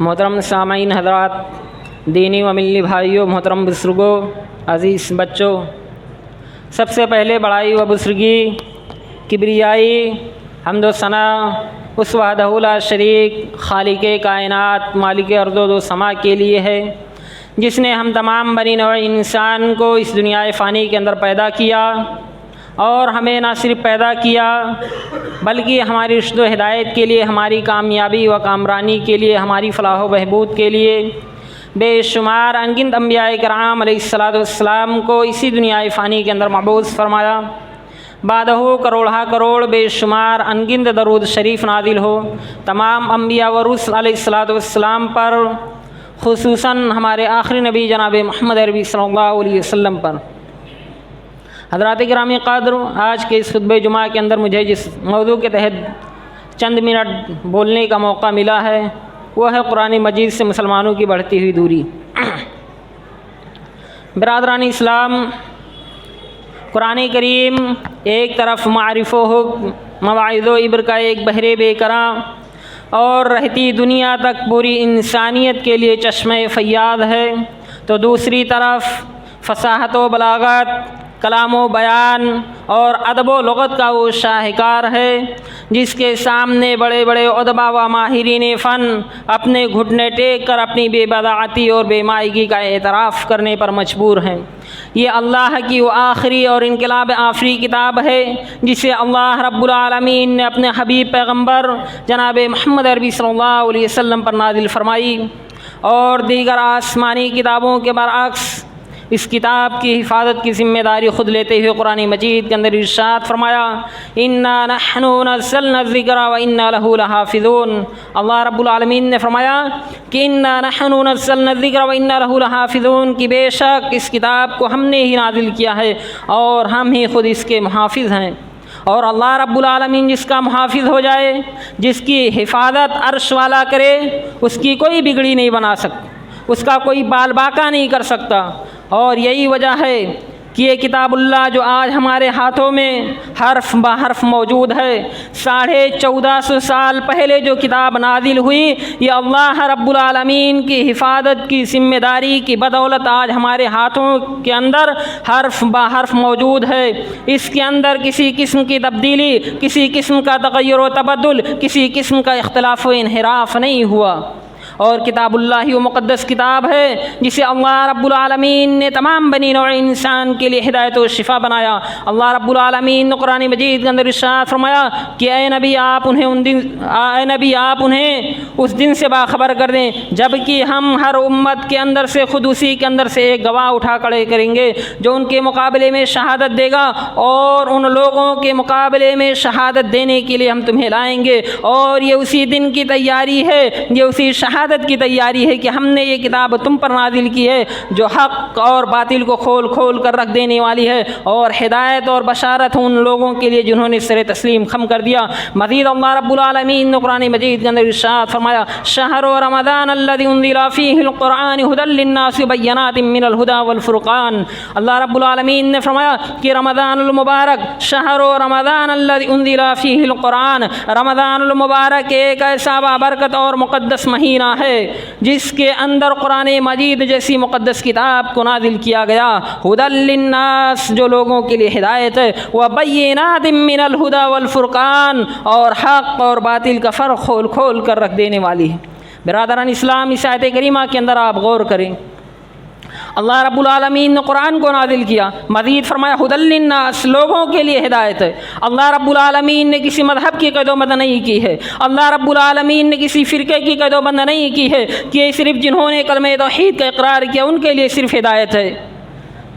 محترم سامعین حضرات، دینی و ملی بھائیوں، محترم بزرگوں، عزیز بچوں، سب سے پہلے بڑائی و بزرگی، کبریائی، حمد و ثنا اس وحدہ لا شریک خالق کائنات مالک ارض و سما کے لیے ہے، جس نے ہم تمام بنی نوع انسان کو اس دنیا فانی کے اندر پیدا کیا، اور ہمیں نہ صرف پیدا کیا بلکہ ہماری رشد و ہدایت کے لیے، ہماری کامیابی و کامرانی کے لیے، ہماری فلاح و بہبود کے لیے بے شمار انگنت انبیاء کرام علیہ السلام کو اسی دنیا فانی کے اندر مبعوث فرمایا۔ بعدہ کروڑہ کروڑ بے شمار انگنت درود شریف نازل ہو تمام انبیاء و رسل علیہ السلام پر، خصوصاً ہمارے آخری نبی جناب محمد عربی صلی اللہ علیہ وسلم پر۔ حضرات گرامی قدر، آج کے اس خطبہ جمعہ کے اندر مجھے جس موضوع کے تحت چند منٹ بولنے کا موقع ملا ہے وہ ہے قرآن مجید سے مسلمانوں کی بڑھتی ہوئی دوری۔ برادران اسلام، قرآن کریم ایک طرف معرف و حکم، مواعظ و عبر کا ایک بحر بے کراں اور رہتی دنیا تک پوری انسانیت کے لیے چشمہ فیاض ہے، تو دوسری طرف فصاحت و بلاغت، کلام و بیان اور ادب و لغت کا وہ شاہکار ہے جس کے سامنے بڑے بڑے ادبا و ماہرین فن اپنے گھٹنے ٹیک کر اپنی بے بداعتی اور بے مائگی کا اعتراف کرنے پر مجبور ہیں۔ یہ اللہ کی وہ آخری اور انقلاب آفری کتاب ہے جسے اللہ رب العالمین نے اپنے حبیب پیغمبر جناب محمد عربی صلی اللہ علیہ وسلم پر نازل فرمائی، اور دیگر آسمانی کتابوں کے برعکس اس کتاب کی حفاظت کی ذمہ داری خود لیتے ہوئے قرآن مجید کے اندر ارشاد فرمایا، اِنَّا نَحْنُ نَزَّلْنَا الذِّكْرَ وَإِنَّا لَهُ لَحَافِظُونَ۔ اللہ رب العالمین نے فرمایا کہ اِنَّا نَحْنُ نَزَّلْنَا الذِّكْرَ وَإِنَّا لَهُ لَحَافِظُونَ، کہ بے شک اس کتاب کو ہم نے ہی نازل کیا ہے اور ہم ہی خود اس کے محافظ ہیں۔ اور اللہ رب العالمین جس کا محافظ ہو جائے، جس کی حفاظت عرش والا کرے، اس کی کوئی بگڑی نہیں بنا سکتا، اس کا کوئی بال باکا نہیں کر سکتا۔ اور یہی وجہ ہے کہ یہ کتاب اللہ جو آج ہمارے ہاتھوں میں حرف بہ حرف موجود ہے، 1450 سال پہلے جو کتاب نازل ہوئی، یہ اللہ رب العالمین کی حفاظت کی ذمہ داری کی بدولت آج ہمارے ہاتھوں کے اندر حرف بہ حرف موجود ہے۔ اس کے اندر کسی قسم کی تبدیلی، کسی قسم کا تغیر و تبدل، کسی قسم کا اختلاف و انحراف نہیں ہوا۔ اور کتاب اللہ وہ مقدس کتاب ہے جسے اللہ رب العالمین نے تمام بنی نوع انسان کے لیے ہدایت و شفا بنایا۔ اللہ رب العالمین نے قرآن مجید کے اندر ارشاد فرمایا کہ اے نبی آپ انہیں اس دن سے باخبر کر دیں جب کہ ہم ہر امت کے اندر سے خود اسی کے اندر سے ایک گواہ اٹھا کھڑے کریں گے جو ان کے مقابلے میں شہادت دے گا، اور ان لوگوں کے مقابلے میں شہادت دینے کے لیے ہم تمہیں لائیں گے۔ اور یہ اسی دن کی تیاری ہے، یہ اسی شہادت کی تیاری ہے کہ ہم نے یہ کتاب تم پر نازل کی ہے جو حق اور باطل کو کھول کھول کر رکھ دینے والی ہے، اور ہدایت اور بشارت ان لوگوں کے لیے جنہوں نے سر تسلیم خم کر دیا۔ مزید اللہ رب العالمین نے قرآن مجید کے اندر ارشاد فرمایا، شہر رمضان الذی انزل فیہ القرآن ھدی للناس بینات من الھدی والفرقان۔ اللہ رب العالمین نے فرمایا کہ رمضان المبارک، شہر رمضان الذی انزل فیہ القرآن، رمضان المبارک ایک ایسا بابرکت اور مقدس مہینہ ہے جس کے اندر قرآن مجید جیسی مقدس کتاب کو نازل کیا گیا، ھدی للناس جو لوگوں کے لیے ہدایت ہے، وبینات من الھدی والفرقان اور حق اور باطل کا فرق کھول کھول کر رکھ دینے والی ہے۔ برادران اسلام، اس آیت کریمہ کے اندر آپ غور کریں، اللہ رب العالمین نے قرآن کو نازل کیا، مزید فرمایا ھدی للناس، لوگوں کے لیے ہدایت ہے۔ اللہ رب العالمین نے کسی مذہب کی قید و بند نہیں کی ہے، اللہ رب العالمین نے کسی فرقے کی قید و بند نہیں کی ہے کہ صرف جنہوں نے کلمہ توحید کا اقرار کیا ان کے لیے صرف ہدایت ہے،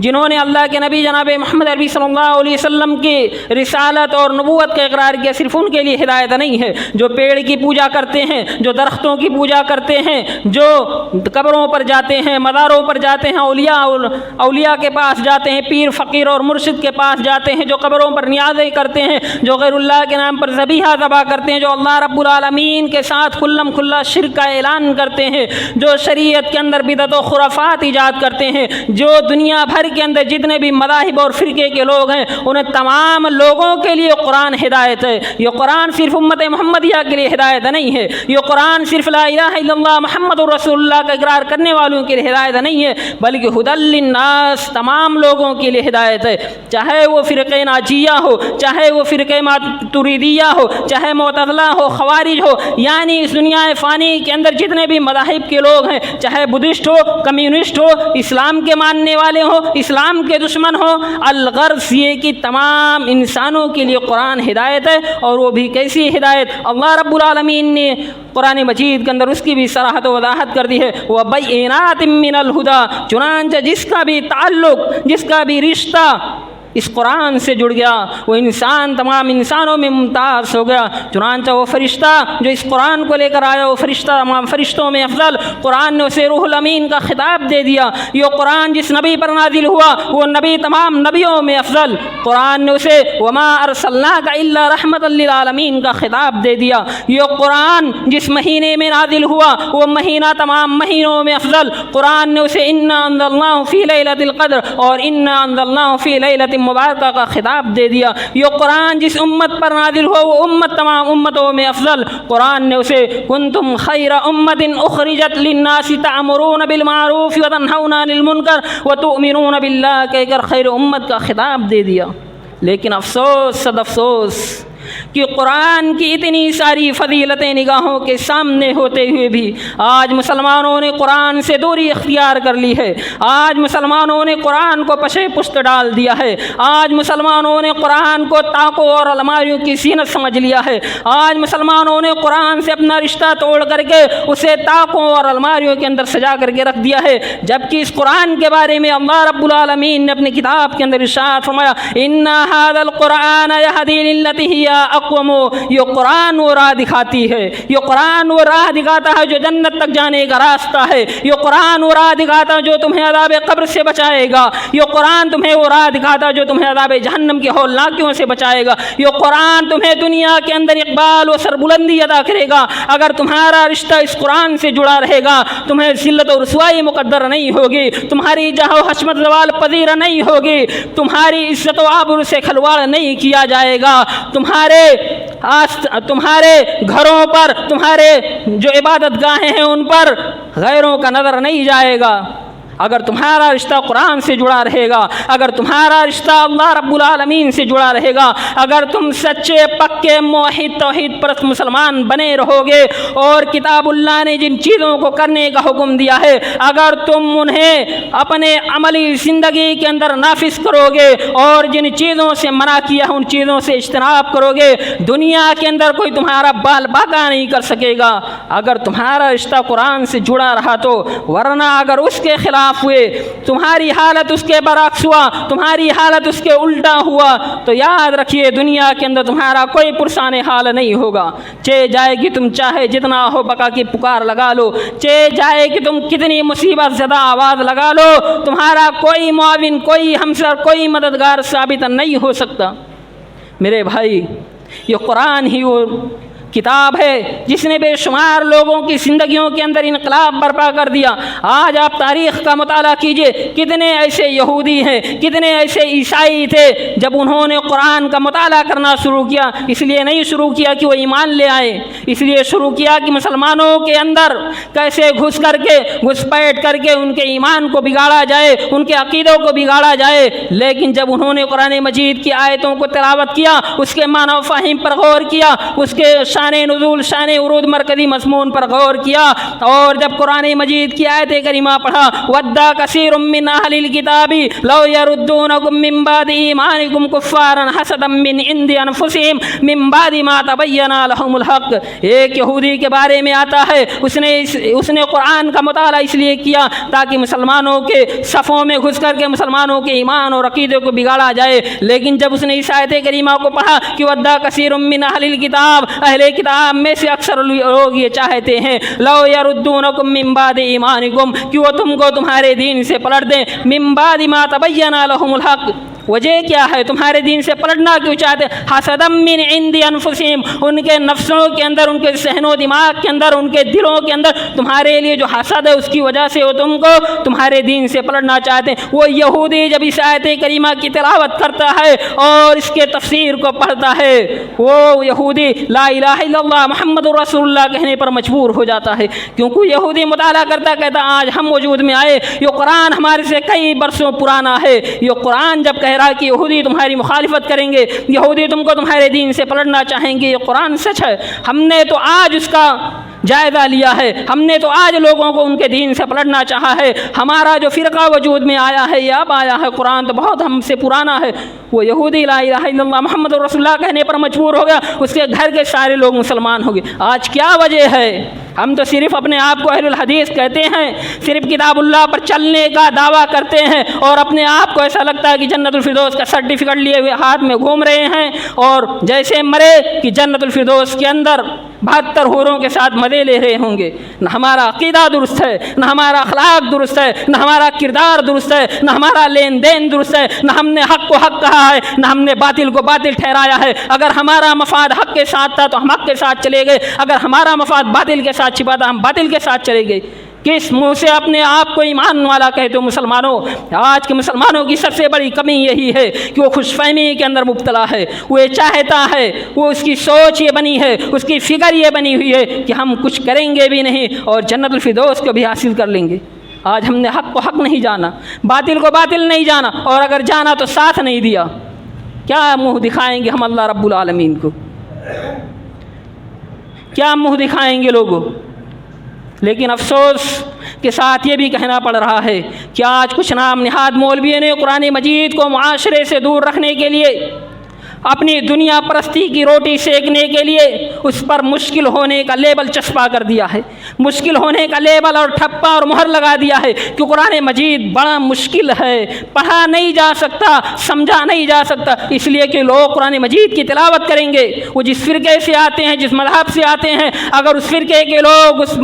جنہوں نے اللہ کے نبی جناب محمد عربی صلی اللہ علیہ وسلم کی رسالت اور نبوت کا اقرار کیا صرف ان کے لیے ہدایت نہیں ہے۔ جو پیڑ کی پوجا کرتے ہیں، جو درختوں کی پوجا کرتے ہیں، جو قبروں پر جاتے ہیں، مزاروں پر جاتے ہیں، اولیاء کے پاس جاتے ہیں، پیر فقیر اور مرشد کے پاس جاتے ہیں، جو قبروں پر نیازیں کرتے ہیں، جو غیر اللہ کے نام پر ذبیحہ ذبح کرتے ہیں، جو اللہ رب العالمین کے ساتھ کھلم کھلا شرک کا اعلان کرتے ہیں، جو شریعت کے اندر بدعت و خرافات ایجاد کرتے ہیں، جو دنیا بھر کے اندر جتنے بھی مذاہب اور فرقے کے لوگ ہیں انہیں تمام لوگوں کے لیے قرآن ہدایت ہے۔ یہ قرآن صرف امت محمدیہ کے لیے ہدایت نہیں ہے، یہ قرآن صرف لا الہ الا اللہ محمد رسول اللہ کا اقرار کرنے والوں کے لیے ہدایت نہیں ہے، بلکہ ھدی للناس تمام لوگوں کے لیے ہدایت ہے، چاہے وہ فرقہ ناجیہ ہو، چاہے وہ فرقہ ماتریدیہ ہو، چاہے معتزلہ ہو، خوارج ہو، یعنی اس دنیا فانی کے اندر جتنے بھی مذاہب کے لوگ ہیں، چاہے بدھسٹ ہو، کمیونسٹ ہو، اسلام کے ماننے والے ہوں، اسلام کے دشمن ہوں، الغرض یہ کہ تمام انسانوں کے لیے قرآن ہدایت ہے۔ اور وہ بھی کیسی ہدایت؟ اللہ رب العالمین نے قرآن مجید کے اندر اس کی بھی صراحت و وضاحت کر دی ہے، وَبَيِّنَاتٍ مِّنَ الْهُدَىٰ، چنانچہ جس کا بھی تعلق، جس کا بھی رشتہ اس قرآن سے جڑ گیا وہ انسان تمام انسانوں میں ممتاز ہو گیا۔ چنانچہ وہ فرشتہ جو اس قرآن کو لے کر آیا وہ فرشتہ تمام فرشتوں میں افضل، قرآن نے اسے روح الامین کا خطاب دے دیا۔ یہ قرآن جس نبی پر نازل ہوا وہ نبی تمام نبیوں میں افضل، قرآن نے اسے وما ارسلناک الا رحمۃ للعالمین کا خطاب دے دیا۔ یہ قرآن جس مہینے میں نازل ہوا وہ مہینہ تمام مہینوں میں افضل، قرآن نے اسے انا انزلناہ فی لیلۃ القدر اور انا انزلناہ فی لیلۃ مبارکہ کا خطاب دے دیا۔ یہ قرآن جس امت پر نازل ہو وہ امت تمام امتوں میں افضل، قرآن نے اسے کنتم خیر امت اخرجت للناس تعمرون بالمعروف وتنہون عن المنکر وتؤمنون باللہ کہہ کر خیر امت کا خطاب دے دیا۔ لیکن افسوس صد افسوس کہ قرآن کی اتنی ساری فضیلتیں نگاہوں کے سامنے ہوتے ہوئے بھی آج مسلمانوں نے قرآن سے دوری اختیار کر لی ہے، آج مسلمانوں نے قرآن کو پشے پشت ڈال دیا ہے، آج مسلمانوں نے قرآن کو طاقوں اور الماریوں کی زینت سمجھ لیا ہے، آج مسلمانوں نے قرآن سے اپنا رشتہ توڑ کر کے اسے طاقوں اور الماریوں کے اندر سجا کر کے رکھ دیا ہے، جبکہ اس قرآن کے بارے میں اللہ رب العالمین نے اپنی کتاب کے اندر ارشاد فرمایا اِنَّ هَذَا الْقُرْآنَ يَهْدِي لِلَّتِي هِيَ اقوم، یہ قرآن وہ راہ دکھاتی ہے، یہ قرآن وہ راہ دکھاتا ہے جو جنت تک جانے کا راستہ ہے، یہ قرآن وہ راہ دکھاتا ہے جو تمہیں عذاب قبر سے بچائے گا، یہ قرآن تمہیں وہ راہ دکھاتا ہے جو تمہیں عذاب جہنم کی ہولناکیوں سے بچائے گا، یہ قرآن تمہیں دنیا کے اندر اقبال و سربلندی عطا کرے گا۔ اگر تمہارا رشتہ اس قرآن سے جڑا رہے گا تمہیں ذلت و رسوائی مقدر نہیں ہوگی، تمہاری جاہ و حشمت زوال پذیر نہیں ہوگی، تمہاری عزت و آبرو سے کھلواڑ نہیں کیا جائے گا، تمہارے گھروں پر، تمہارے جو عبادت گاہیں ہیں ان پر غیروں کا نظر نہیں جائے گا۔ اگر تمہارا رشتہ قرآن سے جڑا رہے گا، اگر تمہارا رشتہ اللہ رب العالمین سے جڑا رہے گا، اگر تم سچے پکے موحد توحید پرست مسلمان بنے رہو گے اور کتاب اللہ نے جن چیزوں کو کرنے کا حکم دیا ہے اگر تم انہیں اپنے عملی زندگی کے اندر نافذ کرو گے اور جن چیزوں سے منع کیا ہے ان چیزوں سے اجتناب کرو گے، دنیا کے اندر کوئی تمہارا بال باقا نہیں کر سکے گا اگر تمہارا رشتہ قرآن سے جڑا رہا تو، ورنہ اگر اس کے خلاف ہوئے، تمہاری حالت اس کے برعکس ہوا، تمہاری حالت اس کے الٹا ہوا تو یاد رکھیے دنیا کے اندر تمہارا کوئی پرسان حال نہیں ہوگا، چہ جائے کہ تم چاہے جتنا ہو بقا کی پکار لگا لو، چہ جائے کہ تم کتنی مصیبت زدہ آواز لگا لو، تمہارا کوئی معاون، کوئی ہمسر، کوئی مددگار ثابت نہیں ہو سکتا۔ میرے بھائی، یہ قرآن ہی وہ کتاب ہے جس نے بے شمار لوگوں کی زندگیوں کے اندر انقلاب برپا کر دیا۔ آج آپ تاریخ کا مطالعہ کیجئے، کتنے ایسے یہودی ہیں، کتنے ایسے عیسائی تھے جب انہوں نے قرآن کا مطالعہ کرنا شروع کیا، اس لیے نہیں شروع کیا کہ وہ ایمان لے آئے، اس لیے شروع کیا کہ مسلمانوں کے اندر کیسے گھس پیٹ کر کے ان کے ایمان کو بگاڑا جائے، ان کے عقیدوں کو بگاڑا جائے۔ لیکن جب انہوں نے قرآن مجید کی آیتوں کو تلاوت کیا، اس کے معنی و فہم پر غور کیا، اس کے شان نزول، شان ورود، مرکزی مضمون پر غور کیا، اور جب قرآن مجید کی آیت کریمہ پڑھا وَدَّا كَثِيرٌ مِّنْ أَهْلِ الْكِتَابِ لَوْ يَرُدُّونَكُم مِّن بَعْدِ إِيمَانِكُمْ كُفَّارًا حَسَدًا مِّنْ عِندِ أَنفُسِهِمْ مِّن بَعْدِ مَا تَبَيَّنَ لَهُمُ الْحَقُّ۔ ایک یہودی کے بارے میں آتا ہے، اس نے قرآن کا مطالعہ اس لیے کیا تاکہ مسلمانوں کے صفوں میں گھس کر کے مسلمانوں کے ایمان اور عقیدے کو بگاڑا جائے، لیکن جب اس نے اس آیت کریمہ کو پڑھا کہ وَدَّا كَثِيرٌ مِّنْ أَهْلِ الْكِتَابِ، اہل کتاب میں سے اکثر لوگ یہ چاہتے ہیں لو یردونکم من بعد ایمانکم کہ وہ تم کو تمہارے دین سے پلٹ دیں، من بعد ما تبین لہم الحق، وجہ کیا ہے؟ تمہارے دین سے پلٹنا کیوں چاہتے؟ حسدم من عند انفسہم، ان کے نفسوں کے اندر، ان کے ذہن و دماغ کے اندر، ان کے دلوں کے اندر تمہارے لیے جو حسد ہے اس کی وجہ سے وہ تم کو تمہارے دین سے پلٹنا چاہتے ہیں۔ وہ یہودی جب اس آیت کریمہ کی تلاوت کرتا ہے اور اس کے تفسیر کو پڑھتا ہے، وہ یہودی لا الہ الا اللہ محمد رسول اللہ کہنے پر مجبور ہو جاتا ہے، کیونکہ یہودی مطالعہ کرتا کہتا آج ہم وجود میں آئے، یہ قرآن ہمارے سے کئی برسوں پرانا ہے۔ یہ قرآن جب کہہ رہا ہے کہ یہودی تمہاری مخالفت کریں گے، یہودی تم کو تمہارے دین سے پلٹنا چاہیں گے، یہ قرآن سچ ہے۔ ہم نے تو آج اس کا جائزہ لیا ہے، ہم نے تو آج لوگوں کو ان کے دین سے پلٹنا چاہا ہے۔ ہمارا جو فرقہ وجود میں آیا ہے یا اب آیا ہے، قرآن تو بہت ہم سے پرانا ہے۔ وہ یہودی لا الہ الا اللہ محمد رسول اللہ کہنے پر مجبور ہو گیا، اس کے گھر کے سارے لوگ مسلمان ہو گئے۔ آج کیا وجہ ہے؟ ہم تو صرف اپنے آپ کو اہل الحدیث کہتے ہیں، صرف کتاب اللہ پر چلنے کا دعویٰ کرتے ہیں، اور اپنے آپ کو ایسا لگتا ہے کہ جنت الفردوس کا سرٹیفکیٹ لیے ہوئے ہاتھ میں گھوم رہے ہیں، اور جیسے مرے کہ جنت الفردوس کے اندر 72 حوروں کے ساتھ مزے لے رہے ہوں گے۔ نہ ہمارا عقیدہ درست ہے، نہ ہمارا اخلاق درست ہے، نہ ہمارا کردار درست ہے، نہ ہمارا لین دین درست ہے، نہ ہم نے حق کو حق کہا ہے، نہ ہم نے باطل کو باطل ٹھہرایا ہے۔ اگر ہمارا مفاد حق کے ساتھ تھا تو ہم حق کے ساتھ چلے گئے، اگر ہمارا مفاد باطل کے ساتھ چھپا تھا ہم باطل کے ساتھ چلے گئے۔ کس منہ سے اپنے آپ کو ایمان والا کہتے ہو مسلمانوں؟ آج کے مسلمانوں کی سب سے بڑی کمی یہی ہے کہ وہ خوش فہمی کے اندر مبتلا ہے، وہ یہ چاہتا ہے، وہ اس کی سوچ یہ بنی ہے، اس کی فکر یہ بنی ہوئی ہے کہ ہم کچھ کریں گے بھی نہیں اور جنت الفردوس کو بھی حاصل کر لیں گے۔ آج ہم نے حق کو حق نہیں جانا، باطل کو باطل نہیں جانا، اور اگر جانا تو ساتھ نہیں دیا۔ کیا منہ دکھائیں گے ہم اللہ رب العالمین کو؟ کیا منہ دکھائیں گے لوگوں؟ لیکن افسوس کے ساتھ یہ بھی کہنا پڑ رہا ہے کہ آج کچھ نام نہاد مولویوں نے قرآن مجید کو معاشرے سے دور رکھنے کے لیے، اپنی دنیا پرستی کی روٹی سیکنے کے لیے اس پر مشکل ہونے کا لیبل چسپا کر دیا ہے، مشکل ہونے کا لیبل اور ٹھپا اور مہر لگا دیا ہے کہ قرآن مجید بڑا مشکل ہے، پڑھا نہیں جا سکتا، سمجھا نہیں جا سکتا، اس لیے کہ لوگ قرآن مجید کی تلاوت کریں گے، وہ جس فرقے سے آتے ہیں، جس مذہب سے آتے ہیں، اگر اس فرقے کے لوگ، اس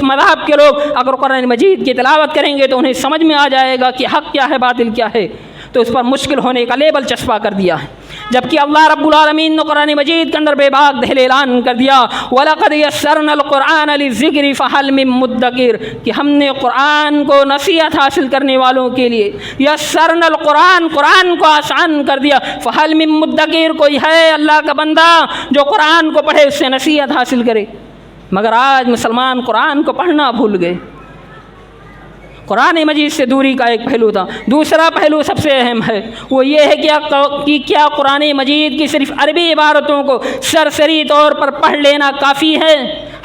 مذہب کے لوگ اگر قرآن مجید کی تلاوت کریں گے تو انہیں سمجھ میں آ جائے گا کہ حق کیا ہے، باطل کیا ہے، تو اس پر مشکل ہونے کا لیبل چسپا کر دیا ہے۔ جبکہ اللہ رب العالمین نے قرآن مجید کے اندر بے باک دہل اعلان کر دیا وَلَقَدْ يَسَّرْنَا الْقُرْآنَ لِلذِّكْرِ فَهَلْ مِن مُدَّكِرٍ، کہ ہم نے قرآن کو نصیحت حاصل کرنے والوں کے لیے یسرنا القرآن، قرآن کو آسان کر دیا، فَهَلْ مِن مُدَّكِرٍ، کوئی ہے اللہ کا بندہ جو قرآن کو پڑھے، اس سے نصیحت حاصل کرے؟ مگر آج مسلمان قرآن کو پڑھنا بھول گئے۔ قرآن مجید سے دوری کا ایک پہلو تھا۔ دوسرا پہلو سب سے اہم ہے، وہ یہ ہے کہ کیا قرآن مجید کی صرف عربی عبارتوں کو سرسری طور پر پڑھ لینا کافی ہے؟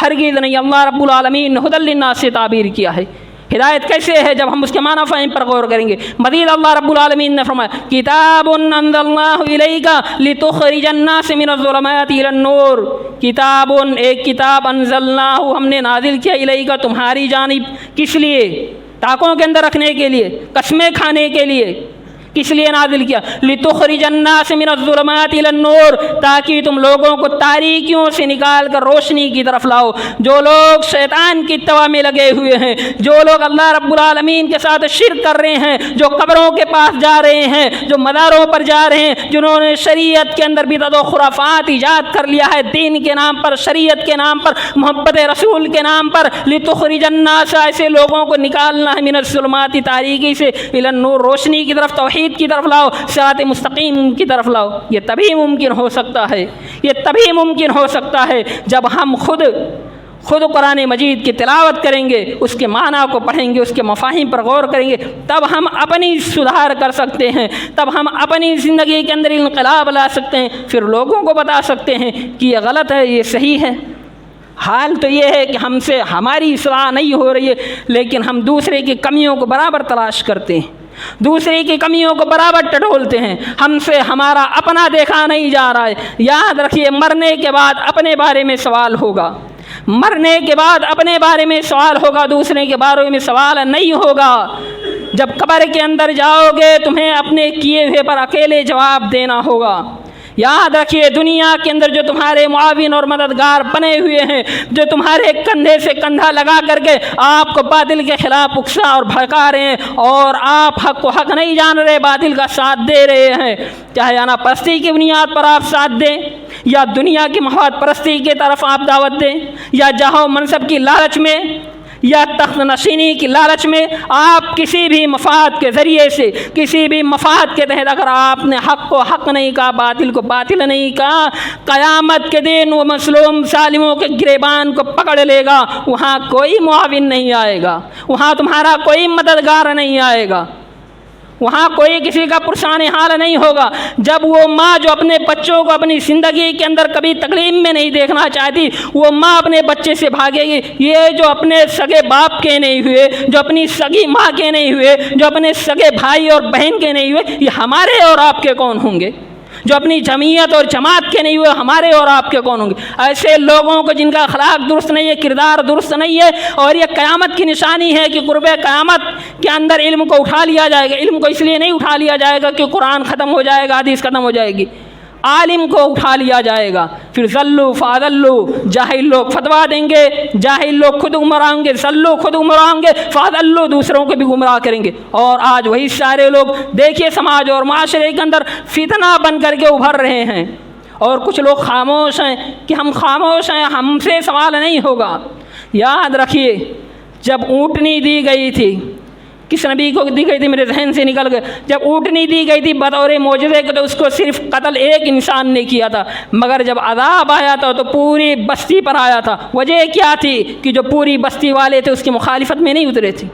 ہرگز نہیں۔ اللہ رب العالمین نے ھدی للناس سے تعبیر کیا ہے۔ ہدایت کیسے ہے؟ جب ہم اس کے معنی فہم پر غور کریں گے۔ مزید اللہ رب العالمین نے فرمایا کتاب انزلناہ الیک لتخرج الناس من الظلمات الی النور، کتاب، ایک کتاب، انزلناہ، ہم نے نازل کیا، الیک، تمہاری جانب، کس لیے؟ ٹاکوں کے اندر رکھنے کے لیے، قسمیں کھانے کے لیے، کس لیے نازل کیا؟ لِتُخْرِجَ النَّاسَ مِنَ الظُّلُمَاتِ إِلَى النُّورِ، تاکہ تم لوگوں کو تاریکیوں سے نکال کر روشنی کی طرف لاؤ۔ جو لوگ شیطان کی اتباع میں لگے ہوئے ہیں، جو لوگ اللہ رب العالمین کے ساتھ شرک کر رہے ہیں، جو قبروں کے پاس جا رہے ہیں، جو مزاروں پر جا رہے ہیں، جنہوں نے شریعت کے اندر بدعت و خرافات ایجاد کر لیا ہے، دین کے نام پر، شریعت کے نام پر، محبت رسول کے نام پر، لِتُخْرِجَ النَّاسَ، ایسے لوگوں کو نکالنا ہے، من الظلمات، تاریکی سے، إِلَى النُّورِ، روشنی کی طرف، توحید کی طرف لاؤ، صراط مستقیم کی طرف لاؤ۔ یہ تبھی ممکن ہو سکتا ہے، یہ تبھی ممکن ہو سکتا ہے جب ہم خود قرآن مجید کی تلاوت کریں گے، اس کے معنی کو پڑھیں گے، اس کے مفاہیم پر غور کریں گے، تب ہم اپنی سدھار کر سکتے ہیں، تب ہم اپنی زندگی کے اندر انقلاب لا سکتے ہیں، پھر لوگوں کو بتا سکتے ہیں کہ یہ غلط ہے، یہ صحیح ہے۔ حال تو یہ ہے کہ ہم سے ہماری اصلاح نہیں ہو رہی ہے، لیکن ہم دوسرے کی کمیوں کو برابر تلاش کرتے ہیں، دوسرے کی کمیوں کو برابر ٹٹولتے ہیں، ہم سے ہمارا اپنا دیکھا نہیں جا رہا ہے۔ یاد رکھیے، مرنے کے بعد اپنے بارے میں سوال ہوگا، مرنے کے بعد اپنے بارے میں سوال ہوگا، دوسرے کے بارے میں سوال نہیں ہوگا۔ جب قبر کے اندر جاؤ گے تمہیں اپنے کیے ہوئے پر اکیلے جواب دینا ہوگا۔ یاد رکھیے دنیا کے اندر جو تمہارے معاون اور مددگار بنے ہوئے ہیں، جو تمہارے کندھے سے کندھا لگا کر کے آپ کو باطل کے خلاف اکسا اور بھڑکا رہے ہیں، اور آپ حق کو حق نہیں جان رہے، باطل کا ساتھ دے رہے ہیں، چاہے انا پرستی کی بنیاد پر آپ ساتھ دیں، یا دنیا کی مفاد پرستی کی طرف آپ دعوت دیں، یا جاہ و منصب کی لالچ میں، یا تخت نشینی کی لالچ میں، آپ کسی بھی مفاد کے ذریعے سے، کسی بھی مفاد کے تحت اگر آپ نے حق کو حق نہیں کہا، باطل کو باطل نہیں کہا، قیامت کے دن وہ مظلوم ظالموں کے گریبان کو پکڑ لے گا، وہاں کوئی معاون نہیں آئے گا، وہاں تمہارا کوئی مددگار نہیں آئے گا، وہاں کوئی کسی کا پرسان حال نہیں ہوگا۔ جب وہ ماں جو اپنے بچوں کو اپنی زندگی کے اندر کبھی تکلیف میں نہیں دیکھنا چاہتی، وہ ماں اپنے بچے سے بھاگے گی، یہ جو اپنے سگے باپ کے نہیں ہوئے، جو اپنی سگی ماں کے نہیں ہوئے، جو اپنے سگے بھائی اور بہن کے نہیں ہوئے، یہ ہمارے اور آپ کے کون ہوں گے؟ جو اپنی جمعیت اور جماعت کے نہیں ہوئے، ہمارے اور آپ کے کون ہوں گے؟ ایسے لوگوں کو جن کا اخلاق درست نہیں ہے، کردار درست نہیں ہے، اور یہ قیامت کی نشانی ہے کہ قرب قیامت کے اندر علم کو اٹھا لیا جائے گا۔ علم کو اس لیے نہیں اٹھا لیا جائے گا کہ قرآن ختم ہو جائے گا، حدیث ختم ہو جائے گی، عالم کو اٹھا لیا جائے گا۔ پھر ذلوا فاضلوا، جاہل لوگ فتویٰ دیں گے، جاہل لوگ خود گمراہ ہوں گے، ذلوا خود گمراہ ہوں گے، فاضلوا دوسروں کو بھی گمراہ کریں گے۔ اور آج وہی سارے لوگ دیکھیے سماج اور معاشرے کے اندر فتنہ بن کر کے ابھر رہے ہیں، اور کچھ لوگ خاموش ہیں کہ ہم خاموش ہیں، ہم سے سوال نہیں ہوگا۔ یاد رکھیے جب اونٹنی دی گئی تھی، کس نبی کو دی گئی تھی میرے ذہن سے نکل گئے، جب اونٹنی دی گئی تھی بطور معجزے کے، تو اس کو صرف قتل ایک انسان نے کیا تھا، مگر جب عذاب آیا تھا تو پوری بستی پر آیا تھا۔ وجہ کیا تھی؟ کہ جو پوری بستی والے تھے اس کی مخالفت میں نہیں اترے تھے،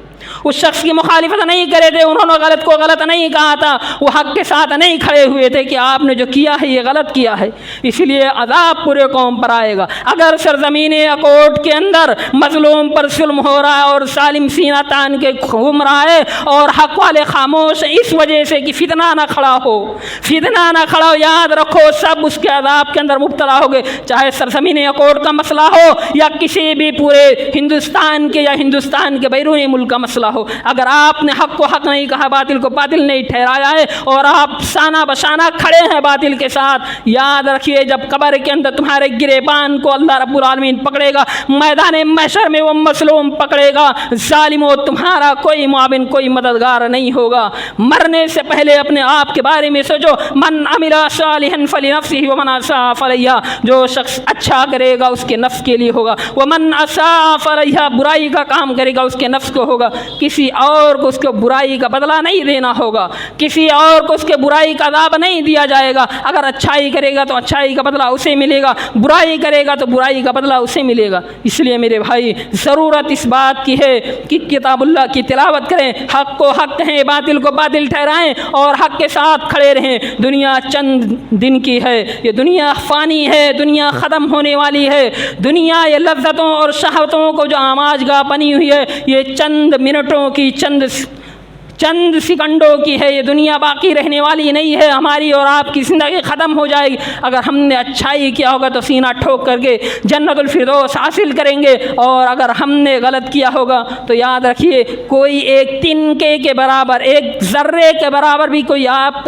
اس شخص کی مخالفت نہیں کرے تھے، انہوں نے غلط کو غلط نہیں کہا تھا، وہ حق کے ساتھ نہیں کھڑے ہوئے تھے کہ آپ نے جو کیا ہے یہ غلط کیا ہے، اس لیے عذاب پورے قوم پر آئے گا۔ اگر سرزمین اکوٹ کے اندر مظلوم پر ظلم ہو رہا ہے اور ظالم سینہ تان کے گھوم رہا ہے اور حق والے خاموش ہیں، اس وجہ سے کہ فتنہ نہ کھڑا ہو، فتنہ نہ کھڑا ہو، یاد رکھو سب اس کے عذاب کے اندر مبتلا ہوگے، چاہے سرزمین اکوٹ کا مسئلہ ہو یا کسی بھی پورے ہندوستان کے یا ہندوستان کے بیرونی ملک کا مسئلہ ہو۔ اگر آپ نے حق کو حق نہیں کہا، باطل کو باطل نہیں ٹھہرایا ہے، اور آپ شانہ بشانہ کھڑے ہیں باطل کے ساتھ، یاد رکھیے جب قبر کے اندر تمہارے گریبان کو اللہ رب العالمین پکڑے گا، میدان محشر میں وہ مظلوم پکڑے گا، ظالموں تمہارا کوئی معاون کوئی مددگار نہیں ہوگا۔ مرنے سے پہلے اپنے آپ کے بارے میں سوچو، من عمل صالحا فلنفسہ ومن اساء فعلیہا، جو شخص اچھا کرے گا اس کے نفس کے لیے ہوگا، ومن اساء فعلیہا، برائی کا کام کرے گا اس کے نفس کو ہوگا، کسی اور کو اس کو برائی کا بدلہ نہیں دینا ہوگا، کسی اور کو اس کے برائی کا عذاب نہیں دیا جائے گا۔ اگر اچھائی کرے گا تو اچھائی کا بدلہ اسے ملے گا، برائی کرے گا تو برائی کا بدلہ اسے ملے گا۔ اس لیے میرے بھائی ضرورت اس بات کی ہے کہ کتاب اللہ کی تلاوت کریں، حق کو حق کہیں، باطل کو باطل ٹھہرائیں، اور حق کے ساتھ کھڑے رہیں۔ دنیا چند دن کی ہے، یہ دنیا فانی ہے، دنیا ختم ہونے والی ہے، دنیا یہ لذتوں اور شہوتوں کو جو آماج گاہ بنی ہوئی ہے، یہ چند منٹوں کی، چند سیکنڈوں کی ہے، یہ دنیا باقی رہنے والی نہیں ہے، ہماری اور آپ کی زندگی ختم ہو جائے گی۔ اگر ہم نے اچھائی کیا ہوگا تو سینہ ٹھوک کر کے جنت الفردوس حاصل کریں گے، اور اگر ہم نے غلط کیا ہوگا تو یاد رکھیے کوئی ایک تنکے کے برابر، ایک ذرے کے برابر بھی کوئی آپ